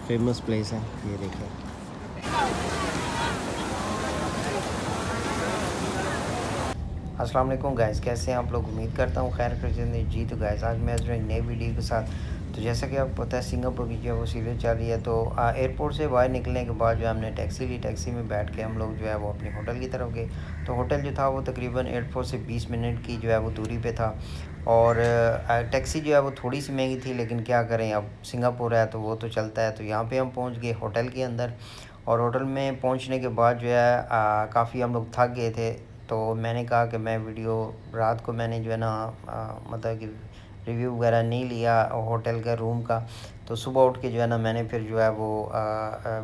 Famous place है, ये देखिए। अस्सलाम वालेकुम गाइस, कैसे हैं आप लोग? उम्मीद करता हूँ खैर खैरियत जी। तो गाइस आज मैं जो है नई वीडियो के साथ, तो जैसा कि आपको पता है सिंगापुर की जो है वो सीरीज चल रही है। तो एयरपोर्ट से बाहर निकलने के बाद जो है हमने टैक्सी ली, टैक्सी में बैठ के हम लोग जो है वो अपने होटल की तरफ गए। तो होटल जो था वो तकरीबन एयरपोर्ट से 20 मिनट की जो है वो दूरी पे था। और टैक्सी जो है वो थोड़ी सी महंगी थी, लेकिन क्या करें, अब सिंगापुर है तो वो तो चलता है। तो यहाँ पे हम पहुँच गए होटल के अंदर, और होटल में पहुँचने के बाद जो है काफ़ी हम लोग थक गए थे। तो मैंने कहा कि मैं वीडियो रात को मैंने जो है ना मतलब कि रिव्यू वगैरह नहीं लिया होटल का रूम का। तो सुबह उठ के जो है ना मैंने फिर जो है वो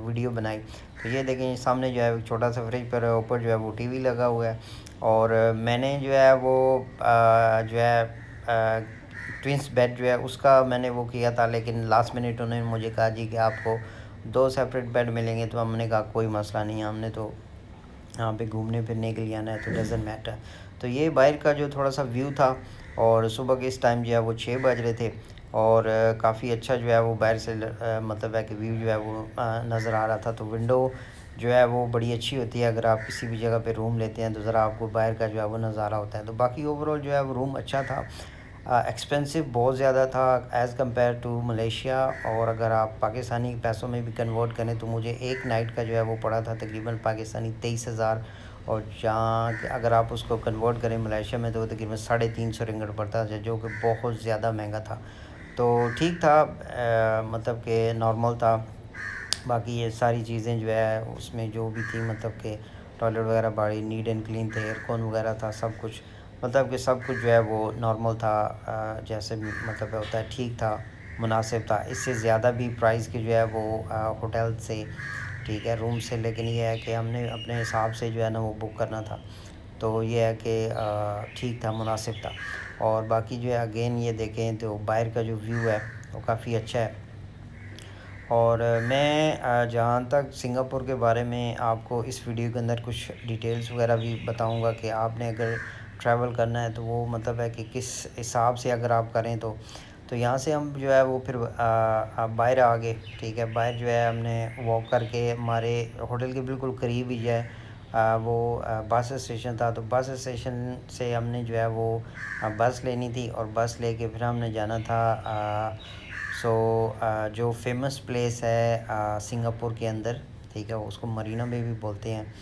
वीडियो बनाई। तो ये देखें सामने जो है एक छोटा सा फ्रिज पर ऊपर जो है वो टीवी लगा हुआ है। और मैंने जो है वो जो है ट्विंस बेड जो है उसका मैंने वो किया था, लेकिन लास्ट मिनट उन्होंने मुझे कहा जी कि आपको 2 सेपरेट बेड मिलेंगे। तो हमने कहा कोई मसला नहीं है, हमने तो यहाँ पे घूमने फिरने के लिए आना है, तो डज़न्ट मैटर। तो ये बाहर का जो थोड़ा सा व्यू था, और सुबह के इस टाइम जो है वो 6 बज रहे थे। और काफ़ी अच्छा जो है वो बाहर से मतलब है कि व्यू जो है वो नज़र आ रहा था। तो विंडो जो है वो बड़ी अच्छी होती है, अगर आप किसी भी जगह पे रूम लेते हैं तो ज़रा आपको बाहर का जो है वो नज़ारा होता है। तो बाकी ओवरऑल जो है वो रूम अच्छा था। एक्सपेंसिव बहुत ज़्यादा था एज़ कम्पेयर टू मलेशिया। और अगर आप पाकिस्तानी पैसों में भी कन्वर्ट करें तो मुझे एक नाइट का जो है वो पड़ा था तकरीबन पाकिस्तानी 23,000। और जहाँ अगर आप उसको कन्वर्ट करें मलेशिया में तो वो तकरीबन 350 रिंगट पड़ता है, जो कि बहुत ज़्यादा महंगा था। तो ठीक था, मतलब कि नॉर्मल था। बाकी ये सारी चीज़ें जो है उसमें जो भी थी, मतलब कि टॉयलेट वगैरह बड़ी नीट एंड क्लीन थे, एयरकॉन वगैरह था, सब कुछ मतलब कि सब कुछ जो है वो नॉर्मल था। जैसे मतलब होता है ठीक था, मुनासिब था। इससे ज़्यादा भी प्राइस की जो है वो होटल से ठीक है रूम से, लेकिन ये है कि हमने अपने हिसाब से जो है ना वो बुक करना था। तो ये है कि ठीक था, मुनासिब था। और बाकी जो है अगेन ये देखें तो बाहर का जो व्यू है वो काफ़ी अच्छा है। और मैं जहाँ तक सिंगापुर के बारे में आपको इस वीडियो के अंदर कुछ डिटेल्स वगैरह भी बताऊंगा कि आपने अगर ट्रैवल करना है तो वो मतलब है कि किस हिसाब से अगर आप करें तो यहाँ से हम जो है वो फिर बाहर आ गए। ठीक है, बाहर जो है हमने वॉक करके हमारे होटल के बिल्कुल करीब ही जो है वो बस स्टेशन था। तो बस स्टेशन से हमने जो है वो बस लेनी थी, और बस लेके फिर हमने जाना था सो जो फेमस प्लेस है सिंगापुर के अंदर, ठीक है, उसको मरीना बे भी बोलते हैं।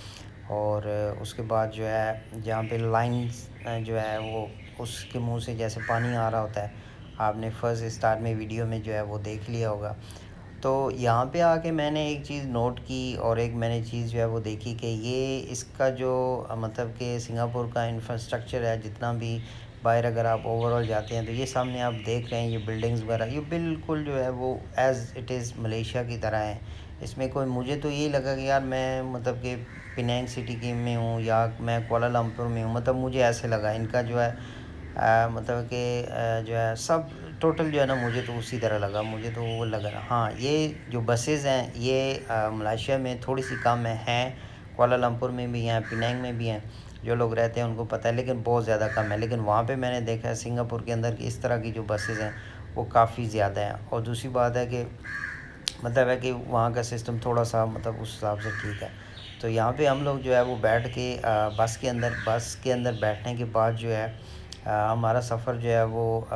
और उसके बाद जो है जहाँ पे लाइंस जो है वो उसके मुंह से जैसे पानी आ रहा होता है, आपने फर्स्ट स्टार्ट में वीडियो में जो है वो देख लिया होगा। तो यहाँ पे आके मैंने एक चीज़ नोट की, और एक मैंने चीज़ जो है वो देखी कि ये इसका जो मतलब कि सिंगापुर का इंफ्रास्ट्रक्चर है, जितना भी बाहर अगर आप ओवरऑल जाते हैं तो ये सामने आप देख रहे हैं ये बिल्डिंग्स वगैरह, ये बिल्कुल जो है वो एज़ इट इज़ मलेशिया की तरह है। इसमें कोई, मुझे तो यही लगा कि यार मैं मतलब कि पिनांग सिटी की में हूँ या मैं कुआलालंपुर में हूँ, मतलब मुझे ऐसे लगा इनका जो है मतलब कि जो है सब टोटल जो है ना, मुझे तो उसी तरह लगा, मुझे तो वो लगा। हाँ, ये जो बसेस हैं ये मलेशिया में थोड़ी सी कम हैं, कुआलालंपुर में भी हैं, पिनांग में भी हैं, जो लोग रहते हैं उनको पता है, लेकिन बहुत ज़्यादा कम है। लेकिन वहाँ पे मैंने देखा है सिंगापुर के अंदर कि इस तरह की जो बसेस हैं वो काफ़ी ज़्यादा हैं। और दूसरी बात है कि मतलब है कि वहाँ का सिस्टम थोड़ा सा मतलब उस हिसाब से ठीक है। तो यहाँ पे हम लोग जो है वो बैठ के बस के अंदर बैठने के बाद जो है हमारा सफ़र जो है वो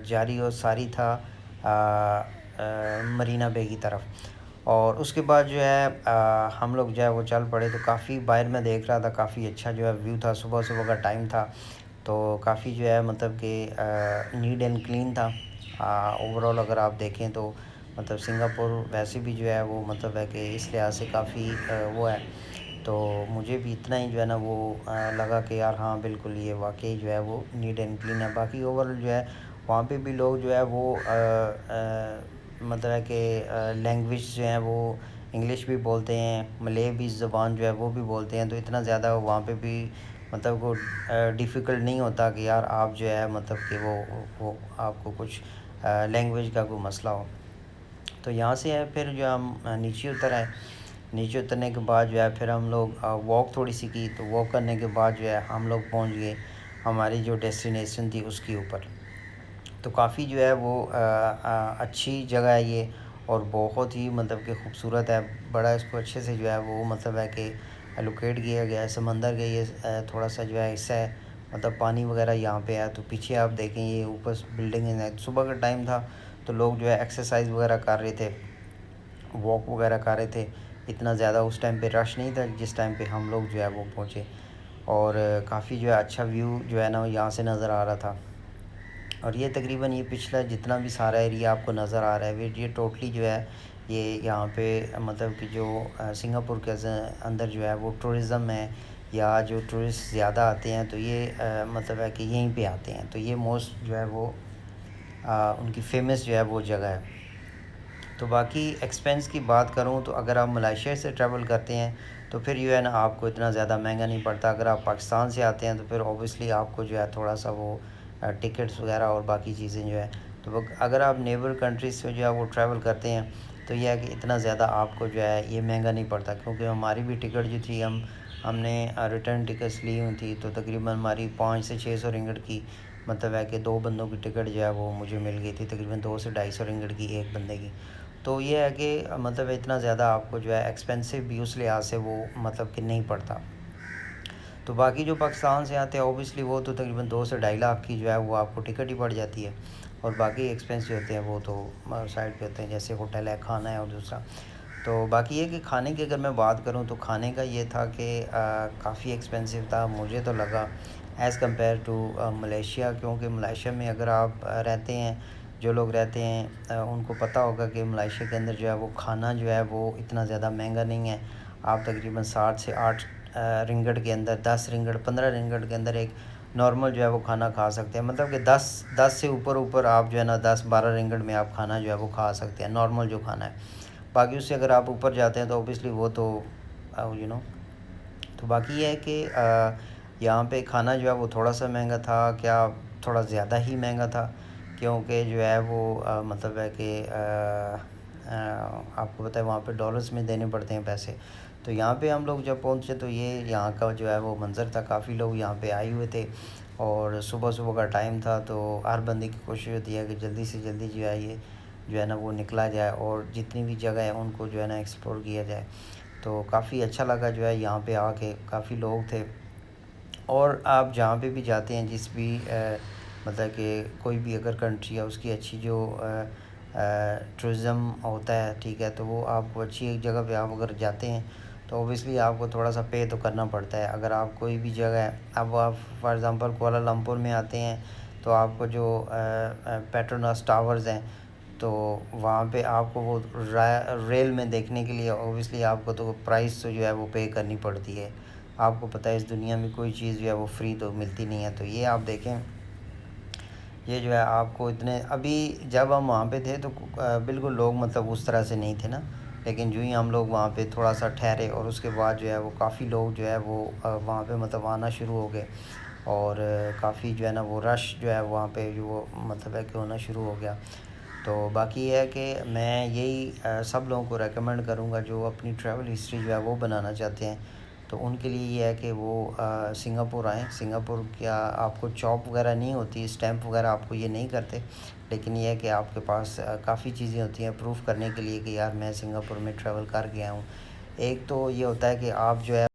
जारी और सारी था मरीना बे की तरफ। और उसके बाद जो है हम लोग जो है वो चल पड़े। तो काफ़ी बाहर में देख रहा था, काफ़ी अच्छा जो है व्यू था, सुबह सुबह का टाइम था। तो काफ़ी जो है मतलब कि नीट एंड क्लीन था। ओवरऑल अगर आप देखें तो मतलब सिंगापुर वैसे भी जो है वो मतलब है कि इस लिहाज से काफ़ी वो है। तो मुझे भी इतना ही जो है ना वो लगा कि यार हाँ बिल्कुल ये वाकई जो है वो नीट एंड क्लीन है। बाकी ओवरऑल जो है वहाँ पे भी लोग जो है वो मतलब है कि लैंग्वेज जो है वो इंग्लिश भी बोलते हैं, मले भी ज़बान जो है वो भी बोलते हैं। तो इतना ज़्यादा वहाँ पे भी मतलब वो डिफ़िकल्ट नहीं होता कि यार आप जो है मतलब कि वो आपको कुछ लैंग्वेज का कोई मसला हो। तो यहाँ से है फिर जो हम नीचे उतर आए। नीचे उतरने के बाद जो है फिर हम लोग वॉक थोड़ी सी की। तो वॉक करने के बाद जो है हम लोग पहुँच गए हमारी जो डेस्टिनेशन थी उसके ऊपर। تو کافی جو ہے وہ اچھی جگہ ہے یہ، اور بہت ہی مطلب کہ خوبصورت ہے، بڑا اس کو اچھے سے جو ہے وہ مطلب ہے کہ لوکیٹ کیا گیا ہے سمندر کے، یہ تھوڑا سا جو ہے حصہ ہے، مطلب پانی وغیرہ یہاں پہ ہے۔ تو پیچھے آپ دیکھیں یہ اوپر بلڈنگ ہے، صبح کا ٹائم تھا تو لوگ جو ہے ایکسرسائز وغیرہ کر رہے تھے، واک وغیرہ کر رہے تھے، اتنا زیادہ اس ٹائم پہ رش نہیں تھا جس ٹائم پہ ہم لوگ جو ہے وہ پہنچے، اور کافی جو ہے اچھا ویو جو ہے نا یہاں سے نظر آ رہا تھا۔ اور یہ تقریباً یہ پچھلا جتنا بھی سارا ایریا آپ کو نظر آ رہا ہے یہ ٹوٹلی جو ہے یہ یہاں پہ مطلب کہ جو سنگاپور کے اندر جو ہے وہ ٹورزم ہے، یا جو ٹورسٹ زیادہ آتے ہیں تو یہ مطلب ہے کہ یہیں پہ آتے ہیں، تو یہ موسٹ جو ہے وہ ان کی فیمس جو ہے وہ جگہ ہے۔ تو باقی ایکسپینس کی بات کروں تو اگر آپ ملائیشیا سے ٹریول کرتے ہیں تو پھر جو ہے نا آپ کو اتنا زیادہ مہنگا نہیں پڑتا، اگر آپ پاکستان سے آتے ہیں تو پھر اوبیسلی آپ کو جو ہے تھوڑا سا وہ ٹکٹس وغیرہ اور باقی چیزیں جو ہے، تو اگر آپ نیبر کنٹریز سے جو ہے وہ ٹریول کرتے ہیں تو یہ ہے کہ اتنا زیادہ آپ کو جو ہے یہ مہنگا نہیں پڑتا، کیونکہ ہماری بھی ٹکٹ جو تھی ہم نے ریٹرن ٹکٹس لی ہوئی تھی، تو تقریباً ہماری 500 سے 600 رنگٹ کی مطلب ہے کہ 2 بندوں کی ٹکٹ جو ہے وہ مجھے مل گئی تھی، تقریباً 200 سے 250 رنگٹ کی ایک بندے کی۔ تو یہ ہے کہ مطلب اتنا زیادہ آپ کو جو ہے ایکسپینسو بھی اس لحاظ سے وہ مطلب کہ نہیں پڑتا۔ تو باقی جو پاکستان سے آتے ہیں اوبیسلی وہ تو تقریباً 2 سے 2.5 لاکھ کی جو ہے وہ آپ کو ٹکٹ ہی پڑ جاتی ہے، اور باقی ایکسپینس جو ہوتے ہیں وہ تو سائڈ پہ ہوتے ہیں، جیسے ہوٹل ہے، کھانا ہے اور دوسرا۔ تو باقی یہ کہ کھانے کی اگر میں بات کروں تو کھانے کا یہ تھا کہ کافی ایکسپینسو تھا مجھے تو لگا ایز کمپیئر ٹو ملیشیا، کیونکہ ملیشیا میں اگر آپ رہتے ہیں، جو لوگ رہتے ہیں ان کو پتہ ہوگا کہ ملیشیا کے اندر جو ہے وہ کھانا جو ہے وہ اتنا زیادہ مہنگا نہیں ہے، آپ تقریباً 7 سے 8 رنگٹ کے اندر، 10 رنگٹ 15 رنگٹ کے اندر ایک نارمل جو ہے وہ کھانا کھا سکتے ہیں، مطلب کہ دس سے اوپر آپ جو ہے نا 10 12 رنگٹ میں آپ کھانا جو ہے وہ کھا سکتے ہیں، نارمل جو کھانا ہے۔ باقی اس سے اگر آپ اوپر جاتے ہیں تو اوبیسلی وہ تو یو نو تو باقی یہ ہے کہ یہاں پہ کھانا جو ہے وہ تھوڑا سا مہنگا تھا، کیا تھوڑا زیادہ ہی مہنگا تھا، کیونکہ جو ہے وہ مطلب ہے کہ آپ کو پتہ ہے وہاں پہ ڈالرز میں دینے پڑتے ہیں پیسے۔ تو یہاں پہ ہم لوگ جب پہنچے تو یہ یہاں کا جو ہے وہ منظر تھا، کافی لوگ یہاں پہ آئے ہوئے تھے، اور صبح صبح کا ٹائم تھا، تو ہر بندے کی کوشش ہوتی ہے کہ جلدی سے جلدی جو ہے یہ جو ہے نا وہ نکلا جائے، اور جتنی بھی جگہ ہے ان کو جو ہے نا ایکسپلور کیا جائے۔ تو کافی اچھا لگا جو ہے یہاں پہ آ کے، کافی لوگ تھے، اور آپ جہاں پہ بھی جاتے ہیں جس بھی مطلب کہ کوئی بھی اگر کنٹری ہے اس کی اچھی جو ٹورزم ہوتا ہے، ٹھیک ہے، تو وہ آپ کو اچھی ایک جگہ پہ آپ اگر جاتے ہیں تو اوبیسلی آپ کو تھوڑا سا پے تو کرنا پڑتا ہے۔ اگر آپ کوئی بھی جگہ ہے، اب آپ فار ایگزامپل کوالالمپور میں آتے ہیں تو آپ کو جو پیٹروناس ٹاورز ہیں تو وہاں پہ آپ کو وہ ریل میں دیکھنے کے لیے اوبیسلی آپ کو تو پرائس تو جو ہے وہ پے کرنی پڑتی ہے۔ آپ کو پتہ ہے اس دنیا میں کوئی چیز جو ہے وہ فری تو ملتی نہیں ہے، تو یہ آپ دیکھیں، یہ جو ہے آپ کو اتنے ابھی جب ہم وہاں پہ تھے تو بالکل لوگ مطلب اس طرح سے نہیں تھے نا، لیکن جو ہی ہم لوگ وہاں پہ تھوڑا سا ٹھہرے اور اس کے بعد جو ہے وہ کافی لوگ جو ہے وہ وہاں پہ مطلب آنا شروع ہو گئے، اور کافی جو ہے نا وہ رش جو ہے وہاں پہ جو وہ مطلب ہے کہ ہونا شروع ہو گیا۔ تو باقی یہ ہے کہ میں یہی سب لوگوں کو ریکمینڈ کروں گا جو اپنی ٹریول ہسٹری جو ہے وہ بنانا چاہتے ہیں، تو ان کے لیے یہ ہے کہ وہ سنگاپور آئیں۔ سنگاپور کیا آپ کو چاپ وغیرہ نہیں ہوتی، اسٹیمپ وغیرہ آپ کو یہ نہیں کرتے، لیکن یہ ہے کہ آپ کے پاس کافی چیزیں ہوتی ہیں پروف کرنے کے لیے کہ یار میں سنگاپور میں ٹریول کر کے آیا ہوں۔ ایک تو یہ ہوتا ہے کہ آپ جو ہے